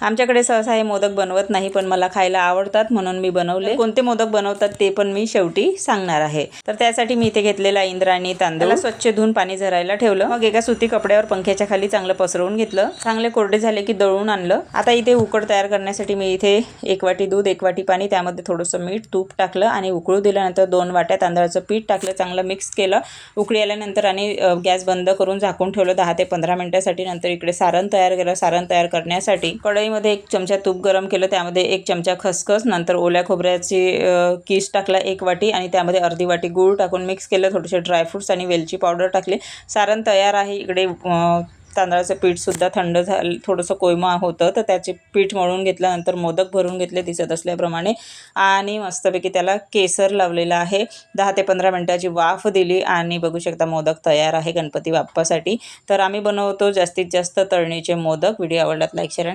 आमच्याकडे सहसा हे मोदक बनवत नाही, पण मला खायला आवडतात म्हणून मी बनवले। कोणते मोदक बनवतात ते पण मी शेवटी सांगणार आहे। तर त्यासाठी मी इथे घेतलेला इंद्रायणी तांदूळ स्वच्छ धुवून पाणी झरायला ठेवलं। मग एका सुती कपड्यावर पंख्याच्या खाली चांगलं पसरवून घेतलं। चांगले कोरडे झाले की दळून आणलं। आता इथे उकड तयार करण्यासाठी मी इथे 1 वाटी दूध, 1 वाटी पाणी, त्यामध्ये थोडंसं मीठ, तूप टाकलं आणि उकळू दिल्यानंतर 2 वाट्या तांदळाचं पीठ टाकलं, चांगलं मिक्स केलं। उकळी आल्यानंतर आणि गॅस बंद करून झाकून ठेवलं 10 ते 15 मिनिटांसाठी। नंतर इकडे सारण तयार केलं। सारण तयार करण्यासाठी कढईमध्ये 1 चमचा तूप गरम केलं, त्यामध्ये 1 चमचा खसखस, नंतर ओल्या खोबऱ्याची किस टाकला 1 वाटी आणि त्यामध्ये अर्धी वाटी गूळ टाकून मिक्स केलं। थोडेसे ड्रायफ्रुट्स आणि वेलची पावडर टाकली। सारण तयार आहे। इकडे तांदळाचं पीठ सुद्धा थंड झालं, थोडंसं कोयमा होतं तर त्याचे पीठ मळून घेतल्यानंतर मोदक भरून घेतले दिसत असल्याप्रमाणे आणि मस्तपैकी त्याला केसर लावलेला आहे। 10 ते 15 मिनिटाची वाफ दिली आणि बघू शकता मोदक तयार आहे गणपती बाप्पासाठी। तर आम्ही बनवतो जास्तीत जास्त तळणीचे मोदक। व्हिडिओ आवडला लाईक शेअर